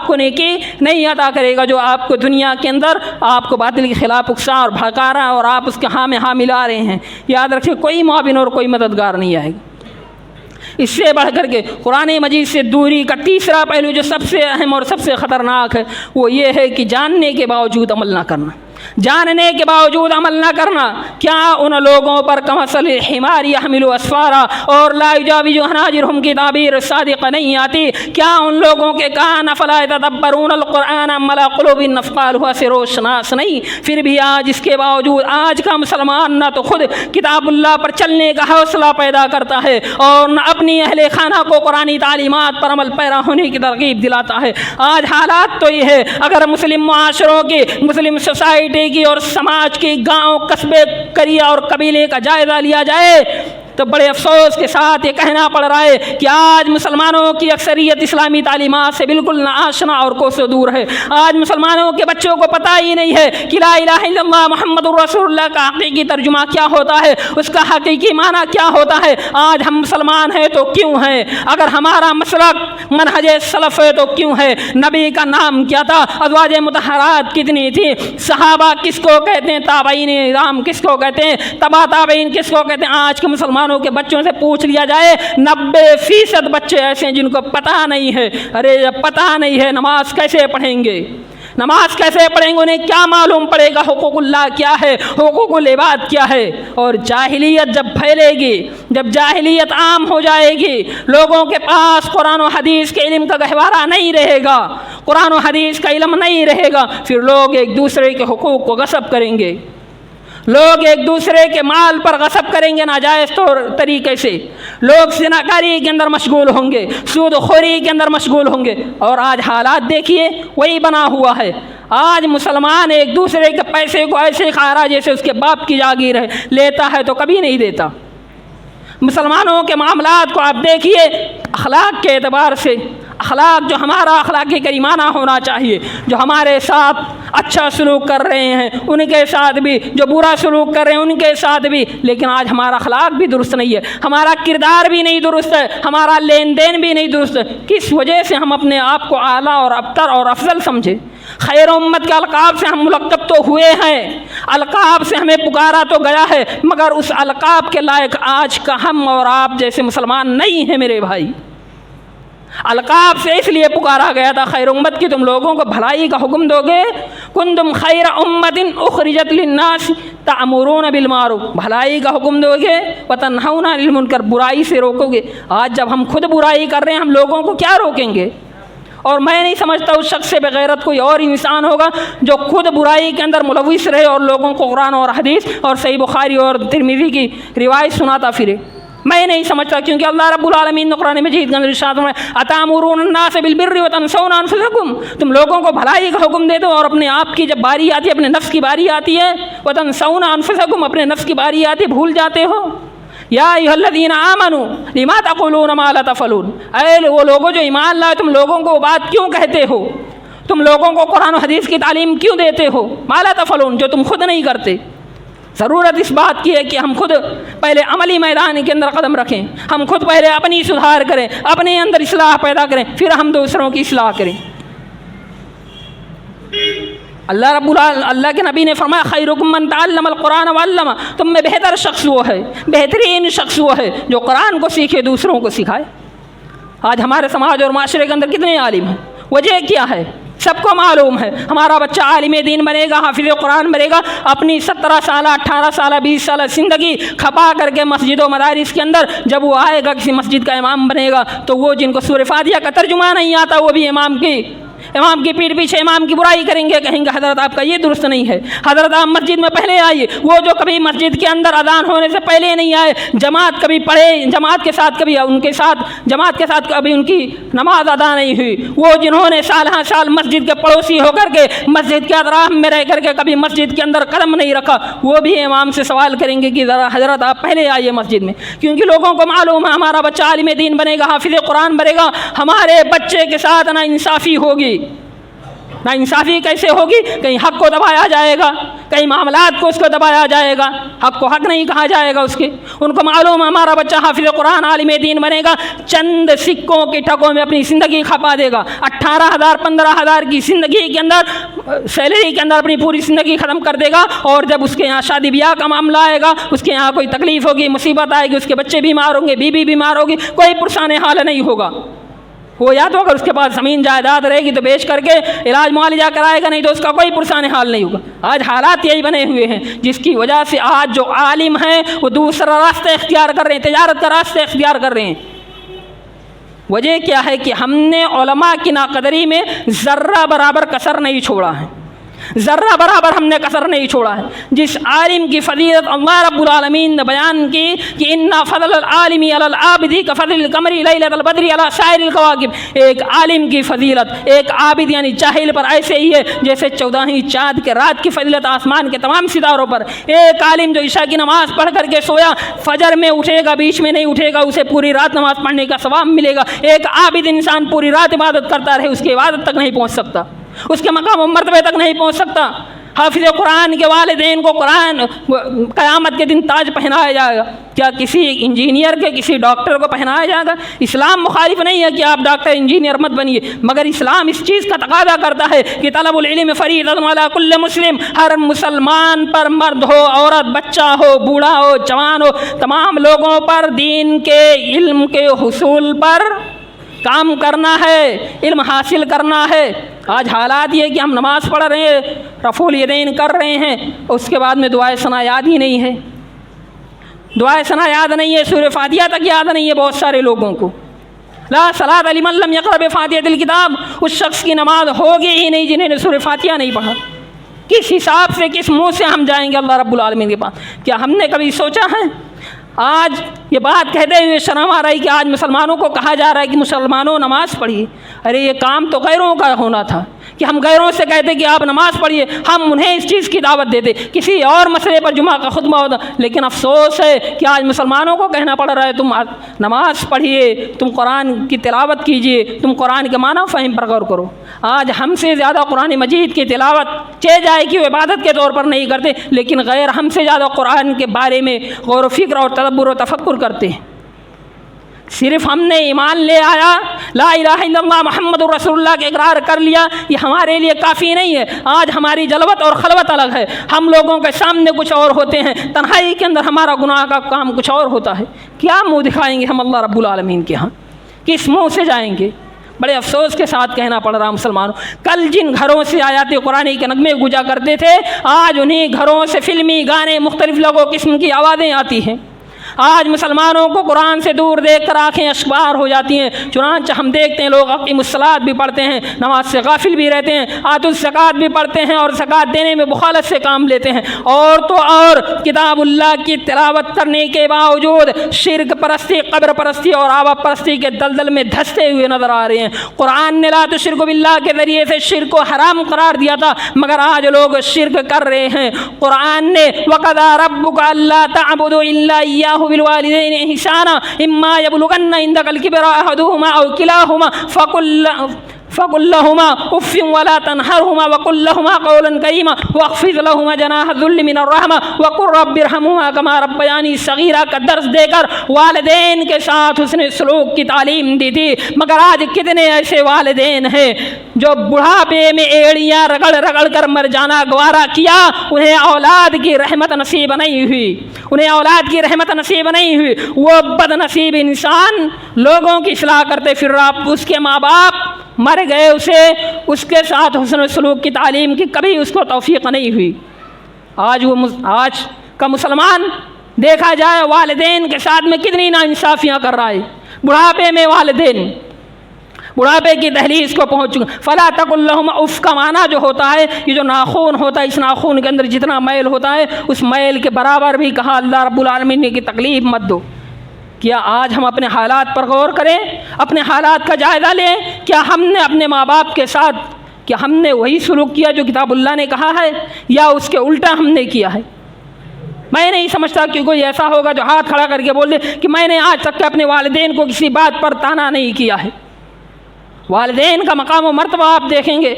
کو نیکی نہیں عطا کرے گا، جو آپ کو دنیا کے اندر آپ کو باطل کے خلاف اکسا اور بھڑکا رہا ہے اور آپ اس کے ہاں میں ہاں ملا رہے ہیں۔ یاد رکھیے کوئی معاون اور کوئی مددگار نہیں آئے گا۔ اس سے بڑھ کر کے قرآن مجید سے دوری کا تیسرا پہلو جو سب سے اہم اور سب سے خطرناک ہے، وہ یہ ہے کہ جاننے کے باوجود عمل نہ کرنا، جاننے کے باوجود عمل نہ کرنا۔ کیا ان لوگوں پر کمثل الحمار یحمل اسفارا اور لا یجاوز حناجرہم کی تعبیر صادق نہیں آتی؟ کیا ان لوگوں کے کان افلا یتدبرون القرآن ام علی قلوب اقفالها سے روشناس نہیں؟ پھر بھی آج اس کے باوجود آج کا مسلمان نہ تو خود کتاب اللہ پر چلنے کا حوصلہ پیدا کرتا ہے، اور نہ اپنی اہل خانہ کو قرآنی تعلیمات پر عمل پیرا ہونے کی ترغیب دلاتا ہے۔ آج حالات تو یہ ہے، اگر مسلم معاشروں کی، مسلم سوسائٹی کی اور سماج کی، گاؤں قصبے قریہ اور قبیلے کا جائزہ لیا جائے تو بڑے افسوس کے ساتھ یہ کہنا پڑ رہا ہے کہ آج مسلمانوں کی اکثریت اسلامی تعلیمات سے بالکل ناآشنا اور کوسوں دور ہے۔ آج مسلمانوں کے بچوں کو پتہ ہی نہیں ہے کہ لا الہ الا اللہ محمد الرسول اللہ کا حقیقی ترجمہ کیا ہوتا ہے، اس کا حقیقی معنی کیا ہوتا ہے۔ آج ہم مسلمان ہیں تو کیوں ہیں؟ اگر ہمارا مسلک منہج سلف ہے تو کیوں ہے؟ نبی کا نام کیا تھا؟ ازواج مطہرات کتنی تھی؟ صحابہ کس کو کہتے ہیں؟ تابعین رام کس کو کہتے ہیں؟ تبع تابعین کس کو کہتے ہیں؟ آج کے مسلمانوں کے بچوں سے پوچھ لیا جائے 90% بچے ایسے ہیں جن کو پتہ نہیں ہے۔ ارے جب پتہ نہیں ہے نماز کیسے پڑھیں گے؟ نماز کیسے پڑھیں گے؟ انہیں کیا معلوم پڑے گا حقوق اللہ کیا ہے، حقوق العباد کیا ہے؟ اور جاہلیت جب پھیلے گی، جب جاہلیت عام ہو جائے گی، لوگوں کے پاس قرآن و حدیث کے علم کا گہوارہ نہیں رہے گا، قرآن و حدیث کا علم نہیں رہے گا، پھر لوگ ایک دوسرے کے حقوق کو غصب کریں گے، لوگ ایک دوسرے کے مال پر غصب کریں گے ناجائز طریقے سے، لوگ زناکاری کے اندر مشغول ہوں گے، سود خوری کے اندر مشغول ہوں گے۔ اور آج حالات دیکھیے وہی بنا ہوا ہے۔ آج مسلمان ایک دوسرے کے پیسے کو ایسے کھا رہا جیسے اس کے باپ کی جاگیر ہے، لیتا ہے تو کبھی نہیں دیتا۔ مسلمانوں کے معاملات کو آپ دیکھیے اخلاق کے اعتبار سے، اخلاق جو ہمارا اخلاق کریمانہ ہونا چاہیے، جو ہمارے ساتھ اچھا سلوک کر رہے ہیں ان کے ساتھ بھی، جو برا سلوک کر رہے ہیں ان کے ساتھ بھی، لیکن آج ہمارا اخلاق بھی درست نہیں ہے، ہمارا کردار بھی نہیں درست ہے، ہمارا لین دین بھی نہیں درست ہے۔ کس وجہ سے ہم اپنے آپ کو اعلیٰ اور ابتر اور افضل سمجھے؟ خیر امت کے القاب سے ہم ملقب تو ہوئے ہیں، القاب سے ہمیں پکارا تو گیا ہے، مگر اس القاب کے لائق آج کا ہم اور آپ جیسے مسلمان نہیں ہیں میرے بھائی۔ القاب سے اس لیے پکارا گیا تھا خیر امت کی تم لوگوں کو بھلائی کا حکم دو گے، کنتم خیر امت اخرجت للناس تأمرون بالمعروف، بھلائی کا حکم دو گے وتنہون عن المنکر، برائی سے روکو گے۔ آج جب ہم خود برائی کر رہے ہیں ہم لوگوں کو کیا روکیں گے؟ اور میں نہیں سمجھتا اس شخص سے بغیرت کوئی اور انسان ہوگا جو خود برائی کے اندر ملوث رہے اور لوگوں کو قرآن اور حدیث اور صحیح بخاری اور ترمذی کی روایت سناتا پھرے۔ میں نہیں سمجھتا، کیونکہ اللہ رب العالمین نے قرآن مجید کے اندر ارشاد فرمایا اتامرون الناس بالبر وتنسون انفسکم، تم لوگوں کو بھلائی کا حکم دیتے ہو اور اپنے آپ کی جب باری آتی ہے، اپنے نفس کی باری آتی ہے، وتنسون انفسکم، اپنے نفس کی باری آتی ہے بھول جاتے ہو۔ یا ایھا الذین آمنوا لما تقولون ما لا تفعلون، اے وہ لوگوں جو ایمان لائے تم لوگوں کو وہ بات کیوں کہتے ہو؟ تم لوگوں کو قرآن و حدیث کی تعلیم کیوں دیتے ہو؟ ما لا تفعلون، جو تم خود نہیں کرتے۔ ضرورت اس بات کی ہے کہ ہم خود پہلے عملی میدان کے اندر قدم رکھیں، ہم خود پہلے اپنی سدھار کریں، اپنے اندر اصلاح پیدا کریں، پھر ہم دوسروں کی اصلاح کریں۔ اللہ کے نبی نے فرمایا خیرکم من تعلم القرآن وعلمہ، تم میں بہتر شخص وہ ہے، بہترین شخص وہ ہے جو قرآن کو سیکھے دوسروں کو سکھائے۔ آج ہمارے سماج اور معاشرے کے اندر کتنے عالم ہیں؟ وجہ کیا ہے؟ سب کو معلوم ہے ہمارا بچہ عالم دین بنے گا، حافظ قرآن بنے گا، اپنی 17 سالہ 18 سالہ 20 سالہ زندگی کھپا کر کے مسجد و مدارس کے اندر جب وہ آئے گا کسی مسجد کا امام بنے گا تو وہ جن کو سورہ فاتحہ کا ترجمہ نہیں آتا وہ بھی امام کی پیٹھ پیچھے امام کی برائی کریں گے، کہیں گے حضرت آپ کا یہ درست نہیں ہے، حضرت آپ مسجد میں پہلے آئیے۔ وہ جو کبھی مسجد کے اندر اذان ہونے سے پہلے نہیں آئے، جماعت کبھی پڑھے، جماعت کے ساتھ کبھی ان کی نماز ادا نہیں ہوئی، وہ جنہوں نے سال ہاں سال مسجد کے پڑوسی ہو کر کے مسجد کے اطراف میں رہ کر کے کبھی مسجد کے اندر قدم نہیں رکھا، وہ بھی امام سے سوال کریں گے کہ ذرا حضرت آپ پہلے آئیے مسجد میں، کیونکہ لوگوں کو معلوم ہے ہمارا بچہ عالم دین بنے گا، حافظ قرآن بنے گا، ہمارے بچے کے ساتھ نا انصافی ہوگی۔ نا انصافی کیسے ہوگی؟ کہیں حق کو دبایا جائے گا، کہیں معاملات کو اس کو دبایا جائے گا، حق کو حق نہیں کہا جائے گا اس کے۔ ان کو معلوم ہے ہمارا بچہ حافظ قرآن عالم دین بنے گا، چند سکوں کی ٹکوں میں اپنی زندگی کھپا دے گا، 18,000 15,000 کی زندگی کے اندر سیلری کے اندر اپنی پوری زندگی ختم کر دے گا، اور جب اس کے یہاں شادی بیاہ کا معاملہ آئے گا، اس کے یہاں کوئی تکلیف ہوگی، مصیبت آئے گی، اس کے بچے بیمار ہوں گے، بیوی بیمار ہوگی، کوئی پرسان حال نہیں ہوگا۔ وہ یا تو اگر اس کے پاس زمین جائیداد رہے گی تو بیچ کر کے علاج معالجہ کرائے گا، نہیں تو اس کا کوئی پرسان حال نہیں ہوگا۔ آج حالات یہی بنے ہوئے ہیں جس کی وجہ سے آج جو عالم ہیں وہ دوسرا راستہ اختیار کر رہے ہیں، تجارت کا راستہ اختیار کر رہے ہیں۔ وجہ کیا ہے کہ ہم نے علماء کی ناقدری میں ذرہ برابر کسر نہیں چھوڑا ہے، ذرہ برابر ہم نے کسر نہیں چھوڑا ہے۔ جس عالم کی فضیلت اللہ رب العالمین نے بیان کی کہ انا فضل العالم علی العابد کفضل القمر لیلۃ البدر علی سائر الکواکب، ایک عالم کی فضیلت ایک عابد یعنی جاہل پر ایسے ہی ہے جیسے 14ویں چاند کے رات کی فضیلت آسمان کے تمام ستاروں پر۔ ایک عالم جو عشاء کی نماز پڑھ کر کے سویا، فجر میں اٹھے گا، بیچ میں نہیں اٹھے گا، اسے پوری رات نماز پڑھنے کا ثواب ملے گا۔ ایک عابد انسان پوری رات عبادت کرتا رہے، اس کی عبادت تک نہیں پہنچ سکتا، اس کے مقام و مرتبے تک نہیں پہنچ سکتا۔ حافظ قرآن کے والدین کو قرآن قیامت کے دن تاج پہنایا جائے گا، کیا کسی انجینئر کے کسی ڈاکٹر کو پہنایا جائے گا؟ اسلام مخالف نہیں ہے کہ آپ ڈاکٹر انجینئر مت بنیے، مگر اسلام اس چیز کا تقاضا کرتا ہے کہ طلب العلم فریضۃ علی کل مسلم، ہر مسلمان پر، مرد ہو عورت، بچہ ہو بوڑھا ہو جوان ہو، تمام لوگوں پر دین کے علم کے حصول پر کام کرنا ہے، علم حاصل کرنا ہے۔ آج حالات یہ کہ ہم نماز پڑھ رہے ہیں، رفع الیدین کر رہے ہیں، اس کے بعد میں دعائے ثنا یاد ہی نہیں ہے، دعائے ثنا یاد نہیں ہے، سورہ فاتحہ تک یاد نہیں ہے بہت سارے لوگوں کو۔ لا صلاۃ لمن لم یقرأ بفاتحۃ الکتاب، اس شخص کی نماز ہوگی ہی نہیں جنہیں نے سورہ فاتحہ نہیں پڑھا۔ کس حساب سے، کس منہ سے ہم جائیں گے اللہ رب العالمین کے پاس؟ کیا ہم نے کبھی سوچا ہے؟ آج یہ بات کہتے ہوئے شرم آ رہی کہ آج مسلمانوں کو کہا جا رہا ہے کہ مسلمانوں نماز پڑھیے۔ ارے یہ کام تو غیروں کا ہونا تھا کہ ہم غیروں سے کہتے کہ آپ نماز پڑھیے، ہم انہیں اس چیز کی دعوت دیتے، کسی اور مسئلے پر جمعہ کا خطبہ ہوتا۔ لیکن افسوس ہے کہ آج مسلمانوں کو کہنا پڑ رہا ہے تم نماز پڑھیے، تم قرآن کی تلاوت کیجیے، تم قرآن کے معنی فہم پر غور کرو۔ آج ہم سے زیادہ قرآن مجید کی تلاوت چہ جائے کہ وہ عبادت کے طور پر نہیں کرتے، لیکن غیر ہم سے زیادہ قرآن کے بارے میں غور و فکر اور تدبر و تفکر کرتے ہیں۔ صرف ہم نے ایمان لے آیا، لا الہ الا اللہ محمد الرسول اللہ کے اقرار کر لیا، یہ ہمارے لیے کافی نہیں ہے۔ آج ہماری جلوت اور خلوت الگ ہے، ہم لوگوں کے سامنے کچھ اور ہوتے ہیں، تنہائی کے اندر ہمارا گناہ کا کام کچھ اور ہوتا ہے۔ کیا منہ دکھائیں گے ہم اللہ رب العالمین کے ہاں؟ کس منہ سے جائیں گے؟ بڑے افسوس کے ساتھ کہنا پڑ رہا مسلمانوں، کل جن گھروں سے آیات قرآن کے نغمے گونجا کرتے تھے، آج انہی گھروں سے فلمی گانے، مختلف لوگوں قسم کی آوازیں آتی ہیں۔ آج مسلمانوں کو قرآن سے دور دیکھ کر آنکھیں اشکبار ہو جاتی ہیں، چنانچہ ہم دیکھتے ہیں لوگ اقیم الصلاۃ بھی پڑھتے ہیں، نماز سے غافل بھی رہتے ہیں، آتوا الزکوٰۃ بھی پڑھتے ہیں اور زکوٰۃ دینے میں بخالت سے کام لیتے ہیں، اور تو اور کتاب اللہ کی تلاوت کرنے کے باوجود شرک پرستی، قبر پرستی اور آبا پرستی کے دلدل میں دھستے ہوئے نظر آ رہے ہیں۔ قرآن نے لا تشرکوا باللہ کے ذریعے سے شرک کو حرام قرار دیا تھا، مگر آج لوگ شرک کر رہے ہیں۔ قرآن نے وَقَضَىٰ رَبُّكَ أَلَّا تَعْبُدُوا إِلَّا إِيَّاهُ بالوالدین احسانا اما یبلغن عندک الکبر احدهما او کلاهما فقل لهما اف ولا تنهرهما وقل لهما قولا کریما واخفض لهما جناح الذل من الرحمة وقل رب ارحمهما كما ربياني صغيرا کا درس دے کر والدین کے ساتھ حسن سلوک کی تعلیم دی تھی، مگر آج کتنے ایسے والدین ہیں جو بڑھاپے میں ایڑیاں رگڑ رگڑ کر مر جانا گوارا کیا، انہیں اولاد کی رحمت نصیب نہیں ہوئی، انہیں اولاد کی رحمت نصیب نہیں ہوئی۔ وہ بد نصیب انسان لوگوں کی اصلاح کرتے پھر رہا، اس کے ماں باپ مر گئے، اسے اس کے ساتھ حسن سلوک کی تعلیم کی کبھی اس کو توفیق نہیں ہوئی۔ آج کا مسلمان دیکھا جائے والدین کے ساتھ میں کتنی ناانصافیاں کر رہا ہے۔ بڑھاپے میں والدین بڑھاپے کی دہلیز کو پہنچ چکے۔ فلا تقل لہما اف کا معنی جو ہوتا ہے، یہ جو ناخون ہوتا ہے، اس ناخون کے اندر جتنا میل ہوتا ہے اس میل کے برابر بھی کہا اللہ رب العالمین نے کہ تکلیف مت دو۔ کیا آج ہم اپنے حالات پر غور کریں، اپنے حالات کا جائزہ لیں؟ کیا ہم نے اپنے ماں باپ کے ساتھ کیا ہم نے وہی سلوک کیا جو کتاب اللہ نے کہا ہے، یا اس کے الٹا ہم نے کیا ہے؟ میں نہیں سمجھتا کہ کوئی ایسا ہوگا جو ہاتھ کھڑا کر کے بول دے کہ میں نے آج تک اپنے والدین کو کسی بات پر طانا نہیں کیا ہے۔ والدین کا مقام و مرتبہ آپ دیکھیں گے،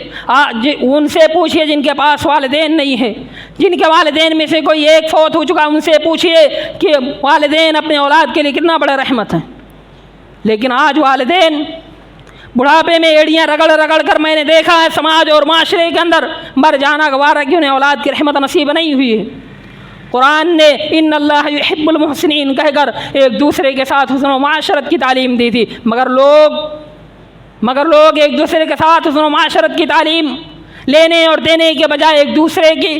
ان سے پوچھئے جن کے پاس والدین نہیں ہیں، جن کے والدین میں سے کوئی ایک فوت ہو چکا، ان سے پوچھئے کہ والدین اپنے اولاد کے لیے کتنا بڑا رحمت ہے۔ لیکن آج والدین بڑھاپے میں ایڑیاں رگڑ رگڑ کر میں نے دیکھا ہے سماج اور معاشرے کے اندر مر جانا گوارا کہ انہیں اولاد کی رحمت نصیب نہیں ہوئی ہے۔ قرآن نے ان اللہ یحب المحسنین کہہ کر ایک دوسرے کے ساتھ حسن و معاشرت کی تعلیم دی تھی، مگر لوگ ایک دوسرے کے ساتھ حسن و معاشرت کی تعلیم لینے اور دینے کے بجائے ایک دوسرے کی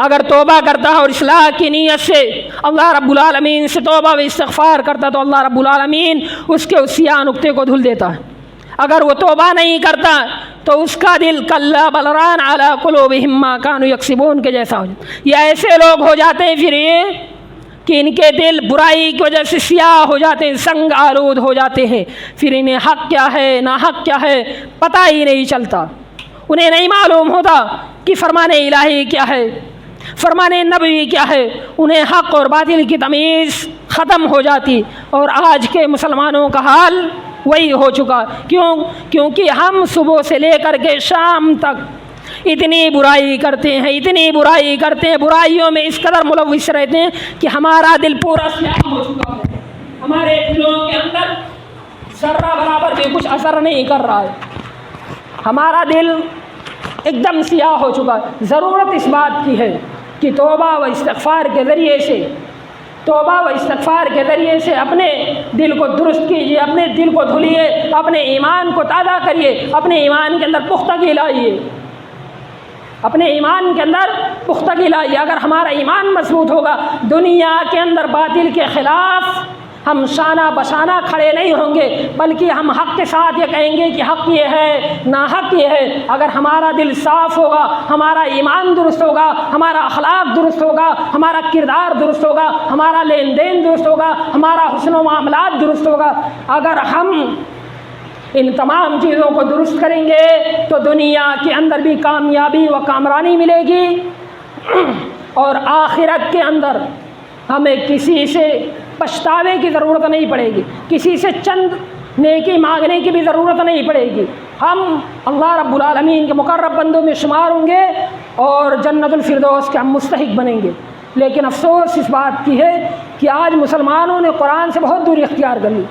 اگر توبہ کرتا اور اصلاح کی نیت سے اللہ رب العالمین سے توبہ و استغفار کرتا تو اللہ رب العالمین اس کے اس سیاہ نقطے کو دھل دیتا ہے۔ اگر وہ توبہ نہیں کرتا تو اس کا دل کلا بلران علی قلوبہم ما کانوا یکسبون کے جیسا ہو جاتا۔ یہ ایسے لوگ ہو جاتے ہیں پھر یہ کہ ان کے دل برائی کی وجہ سے سیاہ ہو جاتے ہیں، سنگ آلود ہو جاتے ہیں، پھر انہیں حق کیا ہے ناحق کیا ہے پتہ ہی نہیں چلتا، انہیں نہیں معلوم ہوتا کہ فرمان الہی کیا ہے، فرمان نبوی کیا ہے، انہیں حق اور باطل کی تمیز ختم ہو جاتی۔ اور آج کے مسلمانوں کا حال وہی ہو چکا، کیونکہ ہم صبح سے لے کر کے شام تک اتنی برائی کرتے ہیں، اتنی برائی کرتے ہیں، برائیوں میں اس قدر ملوث رہتے ہیں کہ ہمارا دل پورا سیاہ ہو چکا ہے، ہمارے دلوں کے اندر ذرہ برابر بھی کچھ اثر نہیں کر رہا ہے، ہمارا دل ایک دم سیاہ ہو چکا ہے۔ ضرورت اس بات کی ہے کہ توبہ و استغفار کے ذریعے سے اپنے دل کو درست کیجیے، اپنے دل کو دھلیے، اپنے ایمان کو تازہ کریے، اپنے ایمان کے اندر پختگی لائیے، اپنے ایمان کے اندر پختگی لائیے۔ اگر ہمارا ایمان مضبوط ہوگا دنیا کے اندر باطل کے خلاف ہم شانہ بشانہ کھڑے نہیں ہوں گے، بلکہ ہم حق کے ساتھ یہ کہیں گے کہ حق یہ ہے ناحق یہ ہے۔ اگر ہمارا دل صاف ہوگا، ہمارا ایمان درست ہوگا، ہمارا اخلاق درست ہوگا، ہمارا کردار درست ہوگا، ہمارا لین دین درست ہوگا، ہمارا حسن و معاملات درست ہوگا، اگر ہم ان تمام چیزوں کو درست کریں گے تو دنیا کے اندر بھی کامیابی و کامرانی ملے گی، اور آخرت کے اندر ہمیں کسی سے پچھتاوے کی ضرورت نہیں پڑے گی، کسی سے چند نیکی مانگنے کی بھی ضرورت نہیں پڑے گی۔ ہم اللہ رب العالمین کے مقرب بندوں میں شمار ہوں گے اور جنت الفردوس کے ہم مستحق بنیں گے۔ لیکن افسوس اس بات کی ہے کہ آج مسلمانوں نے قرآن سے بہت دوری اختیار کر لی،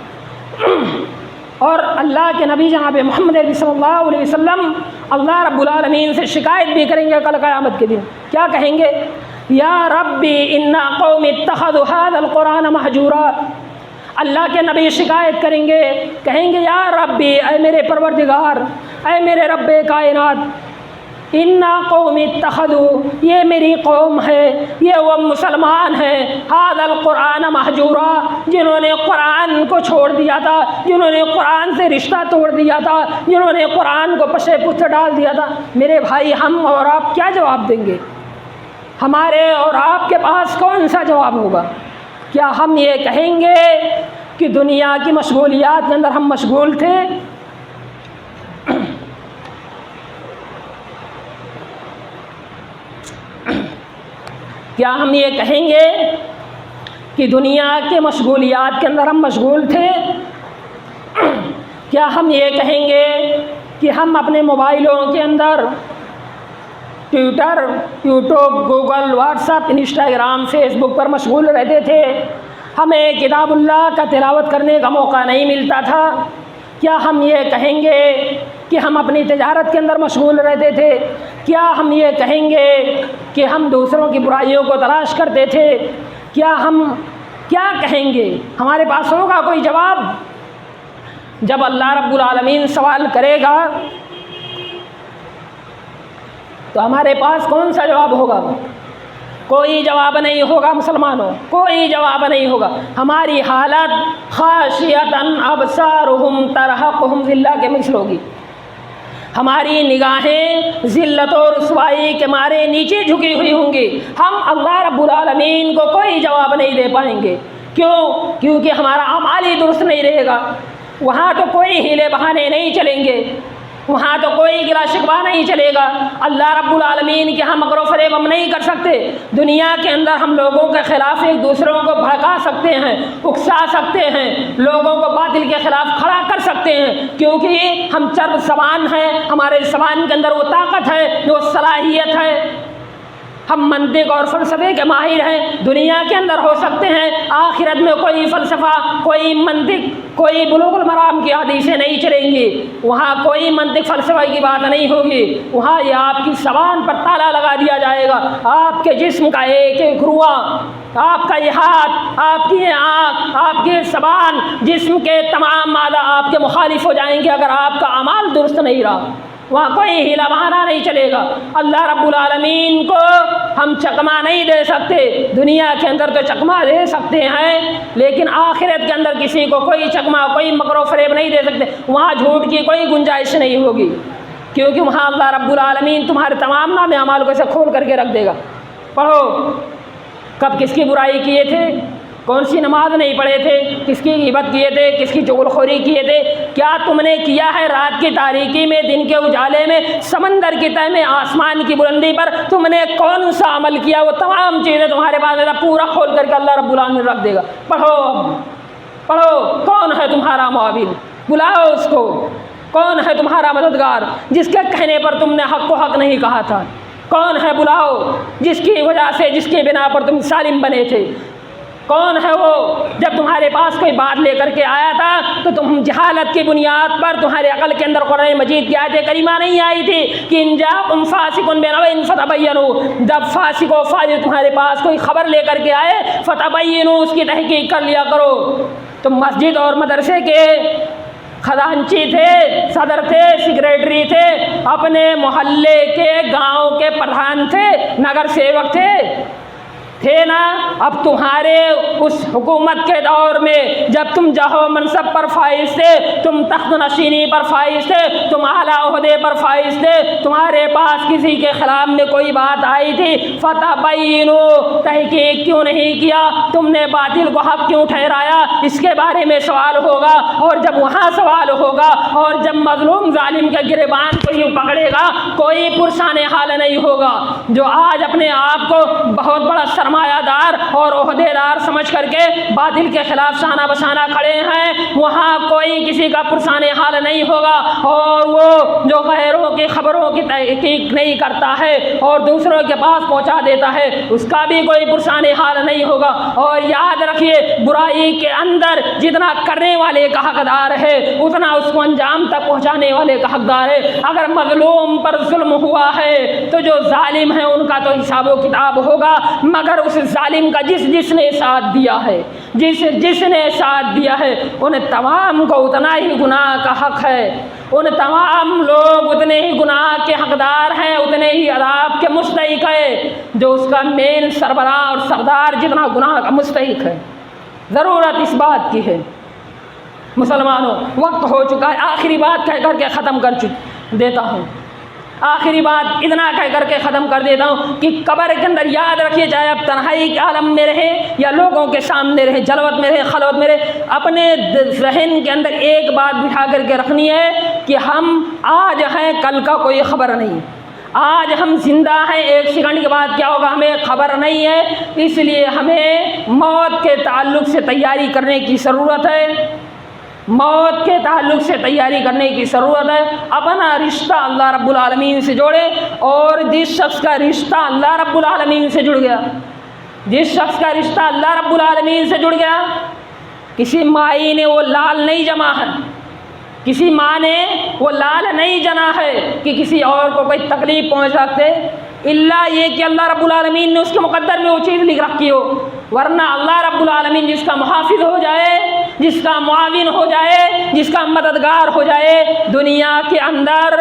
اور اللہ کے نبی جناب محمد صلی اللہ علیہ وسلم اللہ رب العالمین سے شکایت بھی کریں گے کل قیامت کے دن۔ کیا کہیں گے؟ یا ربی ان قوم اتخذوا هذا القرآن مہجورا۔ اللہ کے نبی شکایت کریں گے، کہیں گے یا ربی، اے میرے پروردگار، اے میرے رب کائنات، ان قوم اتخذوا، یہ میری قوم ہے، یہ وہ مسلمان ہیں، هذا القرآن مہجورا، جنہوں نے قرآن کو چھوڑ دیا تھا، جنہوں نے قرآن سے رشتہ توڑ دیا تھا، جنہوں نے قرآن کو پشے پچھ ڈال دیا تھا۔ میرے بھائی، ہم اور آپ کیا جواب دیں گے؟ ہمارے اور آپ کے پاس کون سا جواب ہوگا؟ کیا ہم یہ کہیں گے کہ دنیا کی مشغولیات کے اندر ہم مشغول تھے؟ کیا ہم یہ کہیں گے کہ دنیا کے مشغولیات کے اندر ہم مشغول تھے؟ کیا ہم یہ کہیں گے کہ ہم اپنے موبائلوں کے اندر Twitter, YouTube, Google, WhatsApp, Instagram, Facebook پر مشغول رہتے تھے، ہمیں کتاب اللہ کا تلاوت کرنے کا موقع نہیں ملتا تھا؟ کیا ہم یہ کہیں گے کہ ہم اپنی تجارت کے اندر مشغول رہتے تھے؟ کیا ہم یہ کہیں گے کہ ہم دوسروں کی برائیوں کو تلاش کرتے تھے؟ کیا کہیں گے؟ ہمارے پاس ہوگا کوئی جواب؟ جب اللہ رب العالمین سوال کرے گا تو ہمارے پاس کون سا جواب ہوگا؟ کوئی جواب نہیں ہوگا مسلمانوں، کوئی جواب نہیں ہوگا۔ ہماری حالت خاشعۃ ابصارہم ترہقہم ذلہ کے مثل ہوگی، ہماری نگاہیں ذلت و رسوائی کے مارے نیچے جھکی ہوئی ہوں گی، ہم اللہ رب العالمین کو کوئی جواب نہیں دے پائیں گے۔ کیونکہ ہمارا اعمال ہی درست نہیں رہے گا۔ وہاں تو کوئی ہیلے بہانے نہیں چلیں گے، وہاں تو کوئی گلا شکوہ نہیں چلے گا، اللہ رب العالمین کے ہم مکر و فریب ہم نہیں کر سکتے۔ دنیا کے اندر ہم لوگوں کے خلاف ایک دوسروں کو بھڑکا سکتے ہیں، اکسا سکتے ہیں، لوگوں کو باطل کے خلاف کھڑا کر سکتے ہیں، کیونکہ ہم چرب زبان ہیں، ہمارے زبان کے اندر وہ طاقت ہے، وہ صلاحیت ہے، ہم منطق اور فلسفے کے ماہر ہیں۔ دنیا کے اندر ہو سکتے ہیں، آخرت میں کوئی فلسفہ، کوئی منطق، کوئی بلوغ المرام کی حدیثیں نہیں چلیں گی، وہاں کوئی منطق فلسفہ کی بات نہیں ہوگی، وہاں یہ آپ کی زبان پر تالا لگا دیا جائے گا، آپ کے جسم کا ایک ایک روح، آپ کا یہ ہاتھ، آپ کی یہ آنکھ، آپ کی زبان، جسم کے تمام مادہ آپ کے مخالف ہو جائیں گے اگر آپ کا اعمال درست نہیں رہا۔ وہاں کوئی ہیلا بہانہ نہیں چلے گا۔ اللہ رب العالمین کو ہم چکما نہیں دے سکتے، دنیا کے اندر تو چکما دے سکتے ہیں لیکن آخرت کے اندر کسی کو کوئی چکما، کوئی مکر و فریب نہیں دے سکتے۔ وہاں جھوٹ کی کوئی گنجائش نہیں ہوگی، کیونکہ وہاں اللہ رب العالمین تمہارے تمام نام اعمال کو ایسے کھول کر کے رکھ دے گا۔ پڑھو کب کس کی برائی کیے تھے، کون سی نماز نہیں پڑھے تھے، کس کی غیبت کیے تھے، کس کی چغل خوری کیے تھے، کیا تم نے کیا ہے رات کی تاریکی میں، دن کے اجالے میں، سمندر کی تہ میں، آسمان کی بلندی پر تم نے کون سا عمل کیا، وہ تمام چیزیں تمہارے پاس پورا کھول کر کے اللہ رب العالمین رکھ دے گا۔ پڑھو کون ہے تمہارا معاون، بلاؤ اس کو، کون ہے تمہارا مددگار جس کے کہنے پر تم نے حق کو حق نہیں کہا تھا، کون ہے بلاؤ جس کی وجہ سے، جس کی بنا پر تم سالم بنے تھے، کون ہے وہ جب تمہارے پاس کوئی بات لے کر کے آیا تھا تو تم جہالت کی بنیاد پر تمہارے عقل کے اندر قرآن مجید کی آیت کریمہ نہیں آئی تھی کہ ان جاءکم فاسق بنبأ فتبینوا، جب فاسق و فاجر تمہارے پاس کوئی خبر لے کر کے آئے فتبینوا، اس کی تحقیق کر لیا کرو۔ تم مسجد اور مدرسے کے خزانچی تھے، صدر تھے، سیکریٹری تھے، اپنے محلے کے گاؤں کے پردھان تھے، نگر سیوک تھے نا۔ اب تمہارے اس حکومت کے دور میں جب تم جہو منصب پر فائز تھے، تم تخت نشینی پر فائز تھے، تم اعلیٰ عہدے پر فائز تھے، تمہارے پاس کسی کے خلاف میں کوئی بات آئی تھی، فتبینوا، تحقیق کیوں نہیں کیا، تم نے باطل کو حق کیوں ٹھہرایا، اس کے بارے میں سوال ہوگا۔ اور جب وہاں سوال ہوگا اور جب مظلوم ظالم کے گریبان کو یوں پکڑے گا، کوئی پرسان حال نہیں ہوگا۔ جو آج اپنے آپ کو بہت بڑا سرمایہ دار اور عہدے دار سمجھ کر کے باطل کے خلاف شانہ بشانہ کھڑے ہیں، وہاں کوئی کسی کا پرسان حال نہیں ہوگا۔ اور وہ جو غیروں کی خبروں کی تحقیق نہیں کرتا ہے اور دوسروں کے پاس پہنچا دیتا ہے، اس کا بھی کوئی پرسان حال نہیں ہوگا۔ اور یاد رکھیے، برائی کے اندر جتنا کرنے والے کا حقدار ہے اتنا اس کو انجام تک پہنچانے والے کا حقدار ہے۔ اگر مظلوم پر ظلم ہوا ہے تو جو ظالم ہے ان کا تو حساب و کتاب ہوگا، مگر اس ظالم کا جس نے ساتھ دیا ہے، جس نے ساتھ دیا ہے، ان تمام کو اتنا ہی گناہ کا حق ہے، ان تمام لوگ اتنے ہی گناہ کے حقدار ہیں، اتنے ہی عذاب کے مستحق ہے جو اس کا مین سربراہ اور سردار جتنا گناہ کا مستحق ہے۔ ضرورت اس بات کی ہے مسلمانوں، وقت ہو چکا ہے، آخری بات کہہ کر کے ختم کر دیتا ہوں، آخری بات اتنا کہہ کر کے ختم کر دیتا ہوں کہ قبر کے اندر یاد رکھیے، چاہے آپ تنہائی کے عالم میں رہے یا لوگوں کے سامنے رہے، جلوت میں رہے، خلوت میں رہے، اپنے ذہن کے اندر ایک بات بٹھا کر کے رکھنی ہے کہ ہم آج ہیں، کل کا کوئی خبر نہیں، آج ہم زندہ ہیں، ایک سیکنڈ کے بعد کیا ہوگا ہمیں خبر نہیں ہے، اس لیے ہمیں موت کے تعلق سے تیاری کرنے کی ضرورت ہے، موت کے تعلق سے تیاری کرنے کی ضرورت ہے۔ اپنا رشتہ اللہ رب العالمین سے جوڑے، اور جس شخص کا رشتہ اللہ رب العالمین سے جڑ گیا، جس شخص کا رشتہ اللہ رب العالمین سے جڑ گیا، کسی مائی نے وہ لال نہیں جما ہے، کسی ماں نے وہ لال نہیں جنا ہے کہ کسی اور کو کوئی تکلیف پہنچ سکتے، الا یہ کہ اللہ رب العالمین نے اس کے مقدر میں وہ چیز لکھ رکھی ہو، ورنہ اللہ رب العالمین جس کا محافظ ہو جائے، جس کا معاون ہو جائے، جس کا مددگار ہو جائے، دنیا کے اندر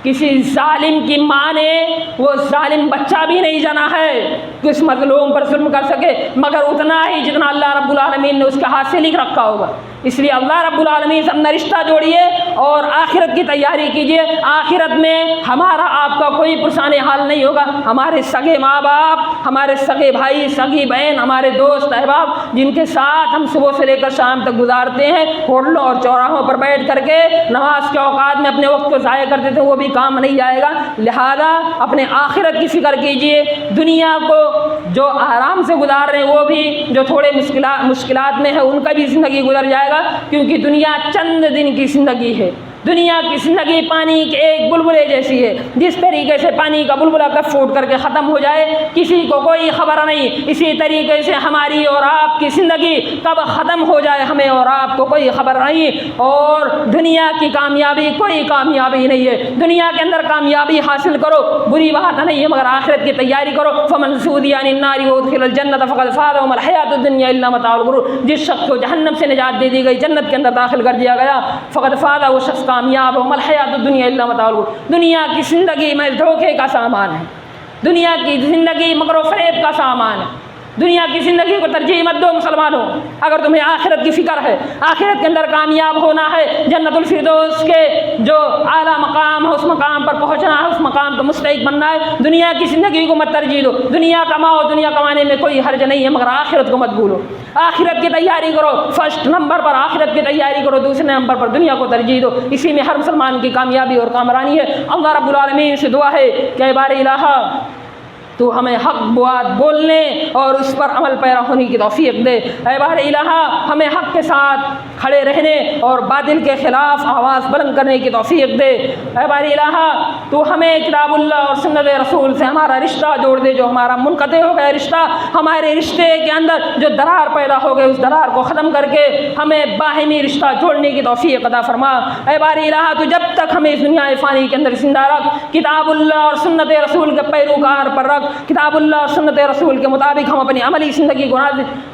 کسی ظالم کی ماں نے وہ ظالم بچہ بھی نہیں جنا ہے کہ اس مظلوم پر ظلم کر سکے، مگر اتنا ہی جتنا اللہ رب العالمین نے اس کے ہاتھ سے لکھ رکھا ہوگا۔ اس لیے اللہ رب العالمین سے اپنا رشتہ جوڑیے اور آخرت کی تیاری کیجیے۔ آخرت میں ہمارا آپ کا کوئی پرسان حال نہیں ہوگا، ہمارے سگے ماں باپ، ہمارے سگے بھائی، سگی بہن، ہمارے دوست احباب جن کے ساتھ ہم صبح سے لے کر شام تک گزارتے ہیں، ہوٹلوں اور چوراہوں پر بیٹھ کر کے نماز کے اوقات میں اپنے وقت کو ضائع کرتے تھے، وہ بھی کام نہیں آئے گا۔ لہذا اپنے آخرت کی فکر کیجیے، دنیا کو جو آرام سے گزار رہے ہیں وہ بھی جو تھوڑے مشکلات میں ہے ان کا بھی زندگی گزر جائے گا، کیونکہ دنیا چند دن کی زندگی ہے۔ دنیا کی زندگی پانی کے ایک بلبلے جیسی ہے، جس طریقے سے پانی کا بلبلہ کب پھوٹ کر کے ختم ہو جائے کسی کو کوئی خبر نہیں، اسی طریقے سے ہماری اور آپ کی زندگی کب ختم ہو جائے ہمیں اور آپ کو کوئی خبر نہیں۔ اور دنیا کی کامیابی کوئی کامیابی نہیں ہے، دنیا کے اندر کامیابی حاصل کرو بری بات نہیں ہے، مگر آخرت کی تیاری کرو۔ فمن زحزح عن النار وادخل الجنة فقد فاز وما الحیاۃ الدنیا الا متاع الغرور، جس شخص کو جہنم سے نجات دے دی گئی، جنت کے اندر داخل کر دیا گیا، فقد فاز، وہ شخص کامیاب ہو۔ مل حیات الدنیا الا متاع الغرور، دنیا کی زندگی میں دھوکے کا سامان ہے، دنیا کی زندگی مکر و فریب کا سامان ہے۔ دنیا کی زندگی کو ترجیح مت دو مسلمانوں، اگر تمہیں آخرت کی فکر ہے، آخرت کے اندر کامیاب ہونا ہے، جنت الفردوس کے جو اعلیٰ مقام ہے اس مقام پر پہنچنا ہے، اس مقام کا مستحق بننا ہے، دنیا کی زندگی کو مت ترجیح دو۔ دنیا کماؤ، دنیا کمانے میں کوئی حرج نہیں ہے، مگر آخرت کو مت بھولو۔ آخرت کی تیاری کرو، فرسٹ نمبر پر آخرت کی تیاری کرو، دوسرے نمبر پر دنیا کو ترجیح دو۔ اسی میں ہر مسلمان کی کامیابی اور کامرانی ہے۔ اللہ رب العالمین سے دعا ہے کہ اے بار الہ تو ہمیں حق بات بولنے اور اس پر عمل پیرا ہونے کی توفیق دے۔ اے بار الہ ہمیں حق کے ساتھ کھڑے رہنے اور باطل کے خلاف آواز بلند کرنے کی توفیق دے۔ اے بار الہ تو ہمیں کتاب اللہ اور سنت رسول سے ہمارا رشتہ جوڑ دے، جو ہمارا منقطع ہو گیا رشتہ، ہمارے رشتے کے اندر جو درار پیدا ہو گئے اس درار کو ختم کر کے ہمیں باہمی رشتہ جوڑنے کی توفیق عطا فرما۔ اے بار الہ تو جب تک ہمیں اس دنیا فانی کے اندر زندہ رکھ، کتاب اللہ اور سنت رسول کے پیروکار پر رکھ، کتاب اللہ اور سنت رسول کے مطابق ہم اپنی عملی زندگی کو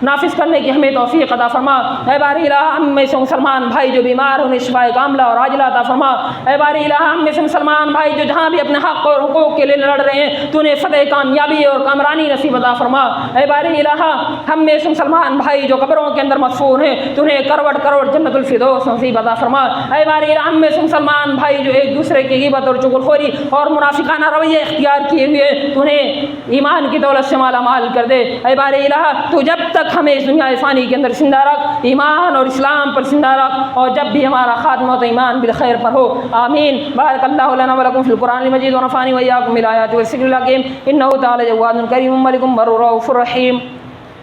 نافذ کرنے کی ہمیں توفیق عطا فرما۔ اے بار الہ ہم میں سے مسلمان بھائی جو بیمار انہیں شفائے کاملہ اور عاجلہ عطا فرما۔ اے بار الہ ہم میں سے مسلمان بھائی جو جہاں بھی اپنے حق اور حقوق کے لیے لڑ رہے ہیں تو انہیں فتح، کامیابی اور کامرانی نصیب عطا فرما۔ اے بار الہ ہم میں سے مسلمان بھائی جو قبروں کے اندر مدفون ہیں تو انہیں کروڑ کروڑ جنت الفردوس نصیب عطا فرما۔ اے بار الہ ہم میں سے مسلمان بھائی جو ایک دوسرے کی غیبت اور چغلخوری اور منافقانہ رویے اختیار کیے ہوئے تو انہیں ایمان کی دولت سے مالا مال کر دے۔ اے بار الہ تو جب تک ہمیں اس دنیا فانی کے اندر زندہ رکھ، ایمان اور اسلام پر زندہ رکھ، اور جب بھی ہمارا خاتمہ تو ایمان بالخیر پر ہو، آمین۔ بارک اللہ لنا ولکم فی القرآن المجید ونفعني وإياكم بالآیات والذکر الحکیم، انہ تعالی جواد کریم ملک بر رؤوف رحیم۔